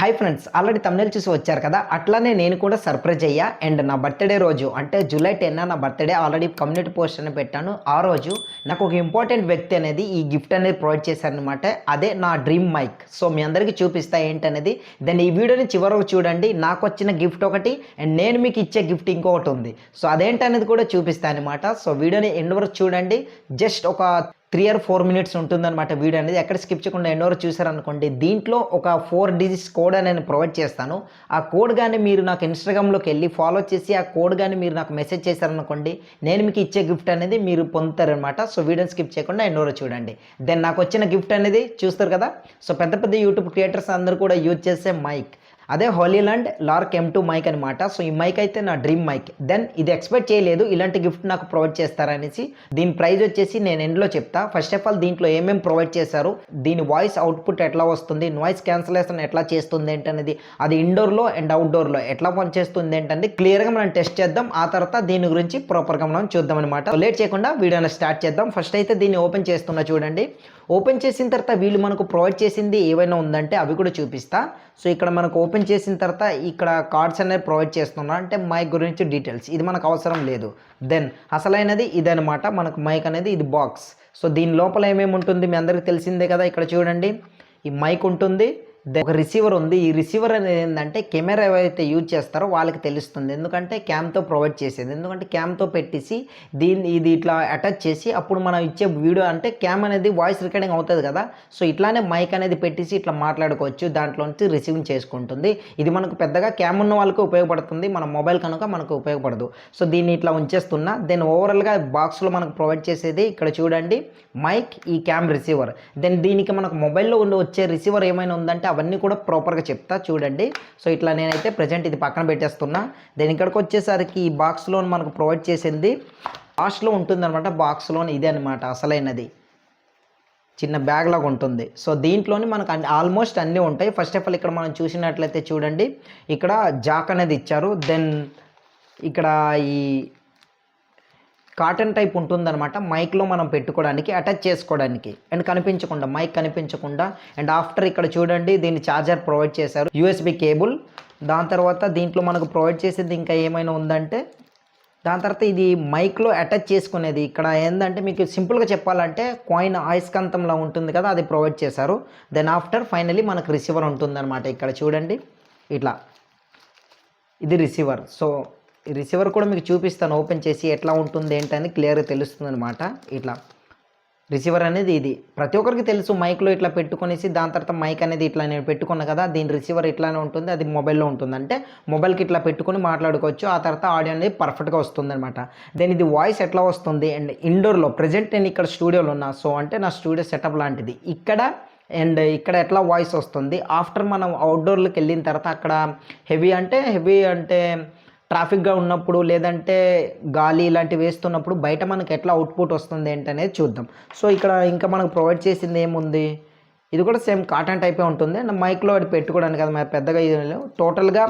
Hi friends, already తమిళ చూసి వచ్చారు కదా. అట్లానే నేను కూడా సర్ప్రైజ్ అయ్యా. అండ్ నా బర్త్డే రోజు అంటే జూలై 10 నా బర్త్డే ఆల్రెడీ కమ్యూనిటీ పోస్ట్ అని పెట్టాను. ఆ రోజు నాకు ఒక ఇంపార్టెంట్ వ్యక్తి అనేది ఈ గిఫ్ట్ అనేది ప్రొవైడ్ చేశారనమాట. అదే నా డ్రీమ్ మైక్. సో మీ అందరికీ చూపిస్తా ఏంటనేది. దెన్ ఈ వీడియోని చివరకు చూడండి. నాకు వచ్చిన గిఫ్ట్ ఒకటి అండ్ నేను మీకు ఇచ్చే గిఫ్ట్ ఇంకొకటి ఉంది. సో అదేంటనేది కూడా చూపిస్తాను అనమాట. సో వీడియోని ఎండ్ వరకు చూడండి. జస్ట్ ఒక 3 or 4 మినిట్స్ ఉంటుందన్నమాట వీడియో అనేది. ఎక్కడ స్కిప్ చేయకుండా ఎన్నో చూసారనుకోండి. దీంట్లో ఒక 4 డిజిట్స్ కోడ్ అని నేను ప్రొవైడ్ చేస్తాను. ఆ కోడ్ కానీ మీరు నాకు ఇన్స్టాగ్రామ్లోకి వెళ్ళి ఫాలో చేసి ఆ కోడ్ కానీ మీరు నాకు మెసేజ్ చేశారనుకోండి, నేను మీకు ఇచ్చే గిఫ్ట్ అనేది మీరు పొందుతారనమాట. సో వీడియోని స్కిప్ చేయకుండా ఎన్నో చూడండి. దెన్ నాకు వచ్చిన గిఫ్ట్ అనేది చూస్తారు కదా. సో పెద్ద పెద్ద యూట్యూబ్ క్రియేటర్స్ అందరూ కూడా యూజ్ చేసే మైక్, అదే హోలీలాండ్ లార్క్ M2 మైక్ అనమాట. సో ఈ మైక్ అయితే నా డ్రీమ్ మైక్. దెన్ ఇది ఎక్స్పెక్ట్ చేయలేదు ఇలాంటి గిఫ్ట్ నాకు ప్రొవైడ్ చేస్తారనేసి. దీని ప్రైస్ వచ్చేసి నేను ఎండ్లో చెప్తా. ఫస్ట్ ఆఫ్ ఆల్ దీంట్లో ఏమేమి ప్రొవైడ్ చేశారు, దీని వాయిస్ అవుట్పుట్ ఎట్లా వస్తుంది, నాయిస్ క్యాన్సలేషన్ ఎట్లా చేస్తుంది ఏంటనేది, అది ఇండోర్లో అండ్ అవుట్డోర్లో ఎట్లా పనిచేస్తుంది ఏంటంటే క్లియర్గా మనం టెస్ట్ చేద్దాం. ఆ తర్వాత దీని గురించి ప్రాపర్గా మనం చూద్దాం అనమాట. లేట్ చేయకుండా వీడియోని స్టార్ట్ చేద్దాం. ఫస్ట్ అయితే దీన్ని ఓపెన్ చేస్తున్నా చూడండి. ఓపెన్ చేసిన తర్వాత వీళ్ళు మనకు ప్రొవైడ్ చేసింది ఏవైనా ఉందంటే అవి కూడా చూపిస్తా. సో ఇక్కడ మనకు ఓపెన్ చేసిన తర్వాత ఇక్కడ కార్డ్స్ అనేది ప్రొవైడ్ చేస్తున్నారు, అంటే మైక్ గురించి డీటెయిల్స్. ఇది మనకు అవసరం లేదు. దెన్ అసలైనది ఇదనమాట. మనకు మైక్ అనేది ఇది బాక్స్. సో దీని లోపల ఏమేమి ఉంటుంది మీ అందరికీ తెలిసిందే కదా. ఇక్కడ చూడండి, ఈ మైక్ ఉంటుంది, ఒక రిసీవర్ ఉంది. ఈ రిసీవర్ అనేది ఏంటంటే కెమెరా ఎవరైతే యూజ్ చేస్తారో వాళ్ళకి తెలుస్తుంది, ఎందుకంటే క్యామ్తో ప్రొవైడ్ చేసేది. ఎందుకంటే క్యామ్తో పెట్టేసి ఇది ఇట్లా అటాచ్ చేసి అప్పుడు మనం ఇచ్చే వీడియో అంటే క్యామ్ అనేది వాయిస్ రికార్డింగ్ అవుతుంది కదా. సో ఇట్లానే మైక్ అనేది పెట్టేసి ఇట్లా మాట్లాడుకోవచ్చు, దాంట్లోంచి రిసీవింగ్ చేసుకుంటుంది. ఇది మనకు పెద్దగా క్యామ్ ఉన్న వాళ్ళకి ఉపయోగపడుతుంది, మన మొబైల్ కనుక మనకు ఉపయోగపడదు. సో దీన్ని ఇట్లా ఉంచేస్తున్నా. దెన్ ఓవరాల్గా బాక్స్లో మనకు ప్రొవైడ్ చేసేది ఇక్కడ చూడండి, మైక్, ఈ క్యామ్, రిసీవర్. దెన్ దీనికి మనకు మొబైల్లో వచ్చే రిసీవర్ ఏమైనా ఉందంటే అవన్నీ కూడా ప్రాపర్గా చెప్తా చూడండి. సో ఇట్లా నేనైతే ప్రజెంట్ ఇది పక్కన పెట్టేస్తున్నా. దెన్ ఇక్కడికి వచ్చేసరికి ఈ బాక్స్లో మనకు ప్రొవైడ్ చేసింది లాస్ట్లో ఉంటుందన్నమాట. బాక్స్లోని ఇదే అనమాట అసలైనది, చిన్న బ్యాగ్ లాగా ఉంటుంది. సో దీంట్లోని మనకు ఆల్మోస్ట్ అన్నీ ఉంటాయి. ఫస్ట్ ఆఫ్ ఆల్ ఇక్కడ మనం చూసినట్లయితే చూడండి, ఇక్కడ జాక్ అనేది ఇచ్చారు. దెన్ ఇక్కడ ఈ కాటన్ టైప్ ఉంటుందన్నమాట, మైక్లో మనం పెట్టుకోవడానికి, అటాచ్ చేసుకోవడానికి అండ్ కనిపించకుండా, మైక్ కనిపించకుండా. అండ్ ఆఫ్టర్ ఇక్కడ చూడండి దీన్ని ఛార్జర్ ప్రొవైడ్ చేశారు, USB కేబుల్. దాని తర్వాత దీంట్లో మనకు ప్రొవైడ్ చేసేది ఇంకా ఏమైనా ఉందంటే, దాని తర్వాత ఇది మైక్లో అటాచ్ చేసుకునేది. ఇక్కడ ఏంటంటే మీకు సింపుల్గా చెప్పాలంటే కాయిన్ అయస్కాంతంలా ఉంటుంది కదా, అది ప్రొవైడ్ చేశారు. దెన్ ఆఫ్టర్ ఫైనలీ మనకు రిసీవర్ ఉంటుందన్నమాట. ఇక్కడ చూడండి ఇట్లా, ఇది రిసీవర్. సో ఈ రిసీవర్ కూడా మీకు చూపిస్తాను ఓపెన్ చేసి ఎట్లా ఉంటుంది ఏంటని క్లియర్గా తెలుస్తుంది అనమాట. ఇట్లా రిసీవర్ అనేది ఇది ప్రతి ఒక్కరికి తెలుసు, మైక్లో ఇట్లా పెట్టుకొనేసి దాని తర్వాత మైక్ అనేది ఇట్లా నేను పెట్టుకున్నా కదా, దీని రిసీవర్ ఇట్లానే ఉంటుంది, అది మొబైల్లో ఉంటుంది. అంటే మొబైల్కి ఇట్లా పెట్టుకొని మాట్లాడుకోవచ్చు. ఆ తర్వాత ఆడియో అనేది పర్ఫెక్ట్గా వస్తుంది అనమాట. దెన్ ఇది వాయిస్ ఎట్లా వస్తుంది అండ్ ఇండోర్లో ప్రజెంట్ నేను ఇక్కడ స్టూడియోలో ఉన్నా. సో అంటే నా స్టూడియో సెటప్ లాంటిది ఇక్కడ. అండ్ ఇక్కడ ఎట్లా వాయిస్ వస్తుంది ఆఫ్టర్ మనం అవుట్డోర్లోకి వెళ్ళిన తర్వాత, అక్కడ హెవీ అంటే ట్రాఫిక్గా ఉన్నప్పుడు లేదంటే గాలి ఇలాంటివి వేస్తున్నప్పుడు బయట మనకు ఎట్లా అవుట్పుట్ వస్తుంది ఏంటనేది చూద్దాం. సో ఇక్కడ ఇంకా మనకు ప్రొవైడ్ చేసింది ఏముంది, ఇది కూడా సేమ్ కాటన్ టైపే ఉంటుంది. అండ్ మైక్లో అది పెట్టుకోవడానికి కదా, మరి పెద్దగా ఇది టోటల్గా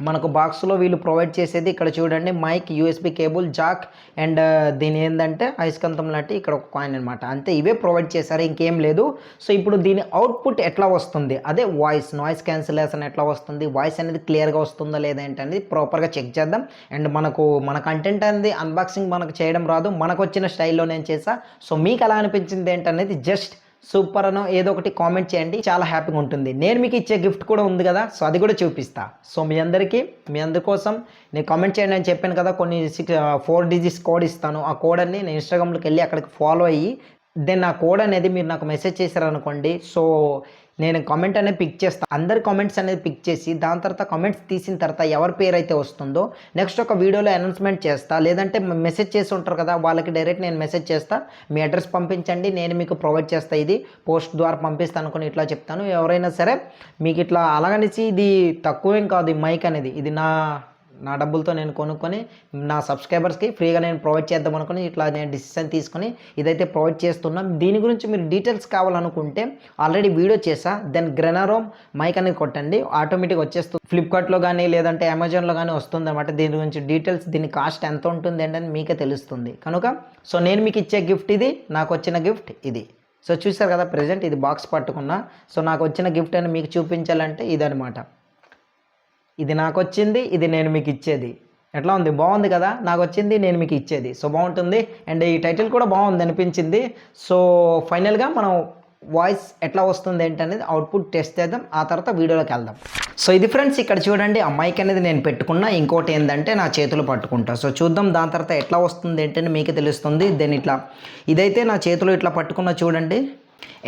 మనకు బాక్స్లో వీళ్ళు ప్రొవైడ్ చేసేది ఇక్కడ చూడండి, mic, USB cable, jack and దీని ఏంటంటే అయస్కాంతం లాంటి ఇక్కడ ఒక కాయిన్ అనమాట. అంతే, ఇవే ప్రొవైడ్ చేశారు, ఇంకేం లేదు. సో ఇప్పుడు దీని అవుట్పుట్ ఎట్లా వస్తుంది, అదే వాయిస్, నాయిస్ క్యాన్సిలేషన్ ఎట్లా వస్తుంది, వాయిస్ అనేది క్లియర్గా వస్తుందా లేదా ఏంటనేది ప్రాపర్గా చెక్ చేద్దాం. అండ్ మన కంటెంట్ అనేది అన్బాక్సింగ్ మనకు చేయడం రాదు, మనకు వచ్చిన స్టైల్లో నేను చేసా. సో మీకు ఎలా అనిపించింది ఏంటనేది జస్ట్ సూపర్ అనో ఏదో ఒకటి కామెంట్ చేయండి, చాలా హ్యాపీగా ఉంటుంది. నేను మీకు ఇచ్చే గిఫ్ట్ కూడా ఉంది కదా, సో అది కూడా చూపిస్తా. సో మీ అందరి కోసం నేను కామెంట్ చేయండి అని చెప్పాను కదా, కొన్ని 4 డిజిట్స్ కోడ్ ఇస్తాను. ఆ కోడ్ అని నేను ఇన్స్టాగ్రామ్లోకి వెళ్ళి అక్కడికి ఫాలో అయ్యి దెన్ ఆ కోడ్ అనేది మీరు నాకు మెసేజ్ చేశారనుకోండి, సో నేను కామెంట్ అనేది పిక్ చేస్తాను. అందరి కామెంట్స్ అనేది పిక్ చేసి దాని తర్వాత కామెంట్స్ తీసిన తర్వాత ఎవరి పేరు అయితే వస్తుందో నెక్స్ట్ ఒక వీడియోలో అనౌన్స్మెంట్ చేస్తా. లేదంటే మెసేజ్ చేసి ఉంటారు కదా, వాళ్ళకి డైరెక్ట్ నేను మెసేజ్ చేస్తా, మీ అడ్రస్ పంపించండి, నేను మీకు ప్రొవైడ్ చేస్తా, ఇది పోస్ట్ ద్వారా పంపిస్తాను అనుకుని ఇట్లా చెప్తాను. ఎవరైనా సరే మీకు ఇట్లా అలాగనేసి ఇది తక్కువేం కాదు, ఈ మైక్ అనేది ఇది నా డబ్బులతో నేను కొనుక్కొని నా సబ్స్క్రైబర్స్కి ఫ్రీగా నేను ప్రొవైడ్ చేద్దాం అనుకుని ఇట్లా నేను డిసిషన్ తీసుకొని ఇదైతే ప్రొవైడ్ చేస్తున్నాం. దీని గురించి మీరు డీటెయిల్స్ కావాలనుకుంటే ఆల్రెడీ వీడియో చేసా. దెన్ గ్రెనారోమ్ మైక్ అనేది కొట్టండి, ఆటోమేటిక్గా వచ్చేస్తుంది. ఫ్లిప్కార్ట్లో కానీ లేదంటే అమెజాన్లో కానీ వస్తుంది అనమాట. దీని గురించి డీటెయిల్స్, దీని కాస్ట్ ఎంత ఉంటుంది ఏంటని మీకే తెలుస్తుంది. కనుక సో నేను మీకు ఇచ్చే గిఫ్ట్ ఇది, నాకు వచ్చిన గిఫ్ట్ ఇది. సో చూసారు కదా ప్రెజెంట్ ఇది బాక్స్ పట్టుకున్నా. సో నాకు వచ్చిన గిఫ్ట్ అని మీకు చూపించాలంటే ఇదనమాట. ఇది నాకొచ్చింది, ఇది నేను మీకు ఇచ్చేది. ఎట్లా ఉంది? బాగుంది కదా! నాకొచ్చింది, నేను మీకు ఇచ్చేది. సో బాగుంటుంది. అండ్ ఈ టైటిల్ కూడా బాగుంది అనిపించింది. సో ఫైనల్గా మనం వాయిస్ ఎట్లా వస్తుంది ఏంటనేది అవుట్పుట్ టెస్ట్ చేద్దాం. ఆ తర్వాత వీడియోలోకి వెళ్దాం. సో ఇది ఫ్రెండ్స్ ఇక్కడ చూడండి, ఆ మైక్ అనేది నేను పెట్టుకున్నా. ఇంకోటి ఏంటంటే నా చేతులు పట్టుకుంటా. సో చూద్దాం దాని తర్వాత ఎట్లా వస్తుంది ఏంటని మీకే తెలుస్తుంది. దెన్ ఇట్లా ఇదైతే నా చేతిలో ఇట్లా పట్టుకున్నా చూడండి.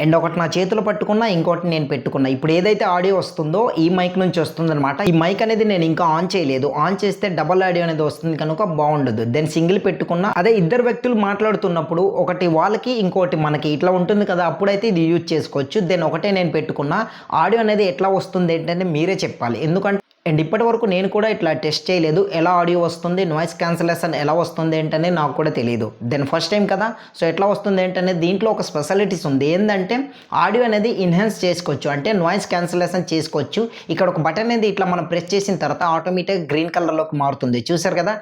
అండ్ ఒకటి నా చేతిలో పట్టుకున్నా, ఇంకోటి నేను పెట్టుకున్నా. ఇప్పుడు ఏదైతే ఆడియో వస్తుందో ఈ మైక్ నుంచి వస్తుందన్నమాట. ఈ మైక్ అనేది నేను ఇంకా ఆన్ చేయలేదు. ఆన్ చేస్తే డబల్ ఆడియో అనేది వస్తుంది కనుక బాగుండదు. దెన్ సింగిల్ పెట్టుకున్నా. అదే ఇద్దరు వ్యక్తులు మాట్లాడుతున్నప్పుడు ఒకటి వాళ్ళకి ఇంకోటి మనకి ఇట్లా ఉంటుంది కదా, అప్పుడైతే ఇది యూజ్ చేసుకోవచ్చు. దెన్ ఒకటే నేను పెట్టుకున్నా. ఆడియో అనేది ఎట్లా వస్తుంది ఏంటంటే మీరే చెప్పాలి. ఎందుకంటే అండ్ ఇప్పటి వరకు నేను కూడా ఇట్లా టెస్ట్ చేయలేదు. ఎలా ఆడియో వస్తుంది, నాయిస్ క్యాన్సలేషన్ ఎలా వస్తుంది ఏంటనే నాకు కూడా తెలియదు. దెన్ ఫస్ట్ టైం కదా, సో ఎట్లా వస్తుంది ఏంటనే దీంట్లో ఒక స్పెషాలిటీస్ ఉంది. ఏంటంటే ఆడియో అనేది ఇన్హాన్స్ చేసుకోవచ్చు, అంటే నాయిస్ క్యాన్సలేషన్ చేసుకోవచ్చు. ఇక్కడ ఒక బటన్ అనేది ఇట్లా మనం ప్రెస్ చేసిన తర్వాత ఆటోమేటిక్గా గ్రీన్ కలర్లోకి మారుతుంది. చూసారు కదా,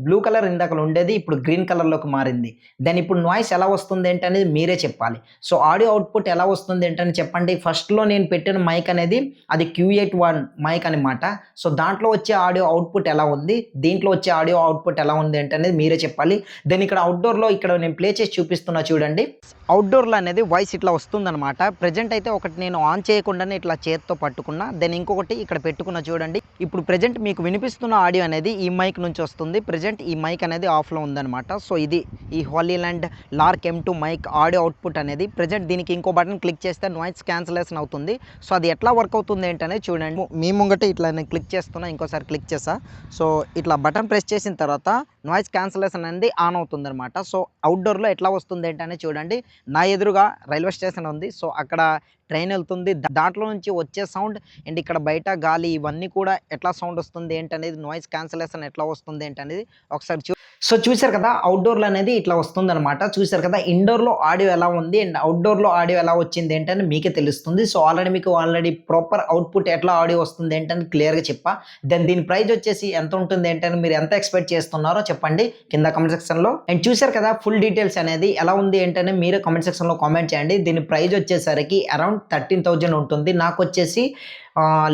బ్లూ కలర్ ఇందాక ఉండేది ఇప్పుడు గ్రీన్ కలర్లోకి మారింది. దెన్ ఇప్పుడు నాయిస్ ఎలా వస్తుంది ఏంటనేది మీరే చెప్పాలి. సో ఆడియో అవుట్పుట్ ఎలా వస్తుంది ఏంటని చెప్పండి. ఫస్ట్లో నేను పెట్టిన మైక్ అనేది అది Q81 మైక్ అనమాట. సో దాంట్లో వచ్చే ఆడియో అవుట్పుట్ ఎలా ఉంది, దీంట్లో వచ్చే ఆడియో అవుట్పుట్ ఎలా ఉంది ఏంటనేది మీరే చెప్పాలి. దెన్ ఇక్కడ అవుట్డోర్లో ఇక్కడ నేను ప్లే చేసి చూపిస్తున్నా చూడండి. అవుట్డోర్లో అనేది వాయిస్ ఇట్లా వస్తుందన్నమాట. ప్రజెంట్ అయితే ఒకటి నేను ఆన్ చేయకుండానే ఇట్లా చేతితో పట్టుకున్నా. దెన్ ఇంకొకటి ఇక్కడ పెట్టుకున్నా చూడండి. ఇప్పుడు ప్రజెంట్ మీకు వినిపిస్తున్న ఆడియో అనేది ఈ మైక్ నుంచి వస్తుంది. ప్రజెంట్ ఈ మైక్ అనేది ఆఫ్లో ఉందన్నమాట. సో ఇది ఈ Hollyland Lark M2 mic audio output అనేది. ప్రజెంట్ దీనికి ఇంకో బటన్ క్లిక్ చేస్తే నాయిస్ క్యాన్సలేషన్ అవుతుంది. సో అది ఎట్లా వర్క్ అవుతుంది ఏంటనేది చూడండి. మీ ముంగట ఇట్లా నేను క్లిక్ చేస్తున్నా, ఇంకోసారి క్లిక్ చేసా. సో ఇట్లా బటన్ ప్రెస్ చేసిన తర్వాత నాయిస్ క్యాన్సలేషన్ అనేది ఆన్ అవుతుంది అనమాట. సో అవుట్డోర్లో ఎట్లా వస్తుంది ఏంటనే చూడండి. నా ఎదురుగా రైల్వే స్టేషన్ ఉంది. సో అక్కడ ట్రైన్ వెళ్తుంది, దాంట్లో నుంచి వచ్చే సౌండ్ అండ్ ఇక్కడ బయట గాలి ఇవన్నీ కూడా ఎట్లా సౌండ్ వస్తుంది ఏంటనేది, నాయిస్ క్యాన్సలేషన్ ఎట్లా వస్తుంది ఏంటనేది ఒకసారి సో చూసారు కదా, అవుట్డోర్లో అనేది ఇట్లా వస్తుంది అనమాట. చూసారు కదా, ఇండోర్లో ఆడియో ఎలా ఉంది అండ్ అవుట్డోర్లో ఆడియో ఎలా వచ్చింది ఏంటని మీకే తెలుస్తుంది. సో ఆల్రెడీ ప్రాపర్ అవుట్పుట్ ఎట్లా ఆడియో వస్తుంది ఏంటని క్లియర్గా చెప్పా. దెన్ దీని ప్రైస్ వచ్చేసి ఎంత ఉంటుంది ఏంటని, మీరు ఎంత ఎక్స్పెక్ట్ చేస్తున్నారో చెప్పండి కింద కమెంట్ సెక్షన్లో. అండ్ చూసారు కదా, ఫుల్ డీటెయిల్స్ అనేది ఎలా ఉంది ఏంటని మీరే కమెంట్ సెక్షన్లో కామెంట్ చేయండి. దీని ప్రైస్ వచ్చేసరికి అరౌండ్ 13,000 ఉంటుంది. నాకు వచ్చేసి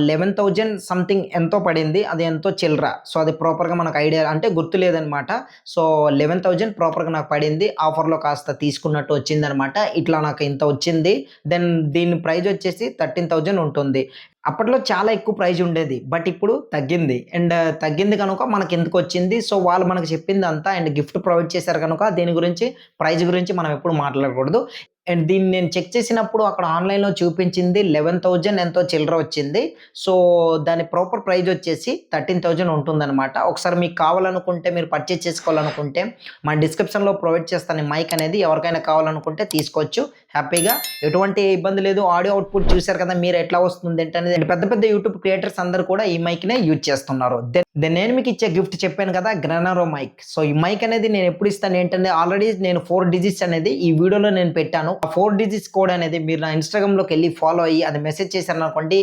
11,000 సంథింగ్ ఎంతో పడింది. అది ఎంతో చిల్లర. సో అది ప్రాపర్గా మనకు ఐడియా అంటే గుర్తు లేదనమాట. సో 11,000 ప్రాపర్గా నాకు పడింది. ఆఫర్లో కాస్త తీసుకున్నట్టు వచ్చిందనమాట. ఇట్లా నాకు ఇంత వచ్చింది. దెన్ దీని ప్రైస్ వచ్చేసి 13,000 ఉంటుంది. అప్పట్లో చాలా ఎక్కువ ప్రైజ్ ఉండేది, బట్ ఇప్పుడు తగ్గింది. అండ్ తగ్గింది కనుక మనకి ఎందుకు వచ్చింది. సో వాళ్ళు మనకు చెప్పింది అంతా అండ్ గిఫ్ట్ ప్రొవైడ్ చేశారు కనుక దీని గురించి ప్రైజ్ గురించి మనం ఎప్పుడు మాట్లాడకూడదు. అండ్ దీన్ని నేను చెక్ చేసినప్పుడు అక్కడ ఆన్లైన్లో చూపించింది 11,000 ఎంతో చిల్లర వచ్చింది. సో దాని ప్రాపర్ ప్రైజ్ వచ్చేసి 13,000 ఉంటుందన్నమాట. ఒకసారి మీకు కావాలనుకుంటే, మీరు పర్చేజ్ చేసుకోవాలనుకుంటే మన డిస్క్రిప్షన్లో ప్రొవైడ్ చేస్తాను ఈ మైక్ అనేది. ఎవరికైనా కావాలనుకుంటే తీసుకోవచ్చు హ్యాపీగా, ఎటువంటి ఇబ్బంది లేదు. ఆడియో అవుట్పుట్ చూశారు కదా మీరు ఎట్లా వస్తుంది ఏంటనేది. పెద్ద పెద్ద యూట్యూబ్ క్రియేటర్స్ అందరూ కూడా ఈ మైక్నే యూజ్ చేస్తున్నారు. దెన్ నేను మీకు ఇచ్చే గిఫ్ట్ చెప్పాను కదా, గ్రెనరో మైక్. సో ఈ మైక్ అనేది నేను ఎప్పుడు ఇస్తాను ఏంటంటే, ఆల్రెడీ నేను 4 డిజిట్స్ అనేది ఈ వీడియోలో నేను పెట్టాను. ఆ 4 డిజిట్స్ కోడ్ అనేది మీరు నా ఇన్స్టాగ్రామ్లోకి వెళ్ళి ఫాలో అయ్యి అది మెసేజ్ చేశారు అనుకోండి,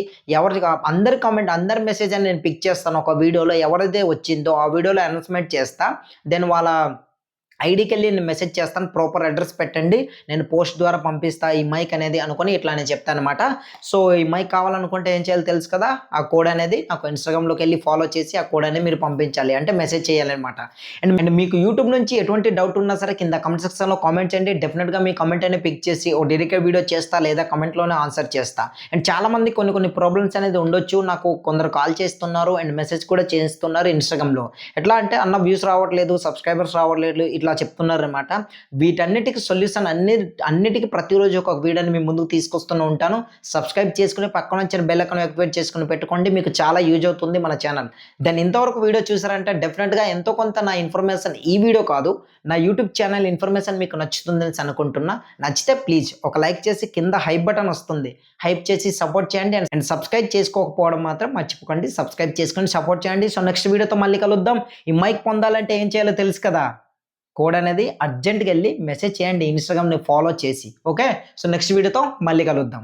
అందరి మెసేజ్ అని నేను పిక్ చేస్తాను. ఒక వీడియోలో ఎవరైతే వచ్చిందో ఆ వీడియోలో అనౌన్స్మెంట్ చేస్తా. దెన్ వాళ్ళ ఐడికి వెళ్ళి నేను మెసేజ్ చేస్తాను, ప్రాపర్ అడ్రస్ పెట్టండి, నేను పోస్ట్ ద్వారా పంపిస్తా ఈ మైక్ అనేది అనుకొని ఇట్లా నేను చెప్తాను అనమాట. సో ఈ మైక్ కావాలనుకుంటే ఏం చేయాలో తెలుసు కదా, ఆ కోడ్ అనేది నాకు ఇన్స్టాగ్రామ్లోకి వెళ్ళి ఫాలో చేసి ఆ కోడ్ అనేది మీరు పంపించాలి, అంటే మెసేజ్ చేయాలన్నమాట. అండ్ మీకు యూట్యూబ్ నుంచి ఎటువంటి డౌట్ ఉన్నా సరే కింద కమెంట్ సెక్షన్లో కామెంట్ చేయండి. డెఫినెట్గా మీ కమెంట్ అనేది పిక్ చేసి ఓ డెడికేట్ వీడియో చేస్తా, లేదా కమెంట్లోనే ఆన్సర్ చేస్తా. అండ్ చాలామంది కొన్ని ప్రాబ్లమ్స్ అనేది ఉండొచ్చు. నాకు కొందరు కాల్ చేస్తున్నారు అండ్ మెసేజ్ కూడా చేస్తున్నారు ఇన్స్టాగ్రామ్లో. ఎట్లా అంటే అన్న వ్యూస్ రావట్లేదు, సబ్స్క్రైబర్స్ రావట్లేదు, ఇట్లా చెప్తున్నారన్నమాట. వీటన్నిటికి సొల్యూషన్ అన్నిటికీ ప్రతిరోజు ఒక వీడియోని మీ ముందుకు తీసుకొస్తూనే ఉంటాను. సబ్స్క్రైబ్ చేసుకుని పక్కన వచ్చిన బెల్ ఐకాన్ యాక్టివేట్ చేసుకుని పెట్టుకోండి, మీకు చాలా యూజ్ అవుతుంది మన ఛానల్. దాన్ని ఇంతవరకు వీడియో చూసారంటే డెఫినెట్గా ఎంతో కొంత నా ఇన్ఫర్మేషన్, ఈ వీడియో కాదు నా యూట్యూబ్ ఛానల్ ఇన్ఫర్మేషన్ మీకు నచ్చుతుందని అనుకుంటున్నా. నచ్చితే ప్లీజ్ ఒక లైక్ చేసి కింద హైప్ బటన్ వస్తుంది, హైప్ చేసి సపోర్ట్ చేయండి. అండ్ సబ్స్క్రైబ్ చేసుకోకపోవడం మాత్రం మర్చిపోకండి, సబ్స్క్రైబ్ చేసుకొని సపోర్ట్ చేయండి. సో నెక్స్ట్ వీడియోతో మళ్ళీ కలుద్దాం. ఈ మైక్ పొందాలంటే ఏం చేయాలో తెలుసు కదా, కోడ్ అనేది అర్జెంట్గా వెళ్ళి మెసేజ్ చేయండి ఇన్స్టాగ్రామ్ని ఫాలో చేసి. ఓకే, సో నెక్స్ట్ వీడియోతో మళ్ళీ కలుద్దాం.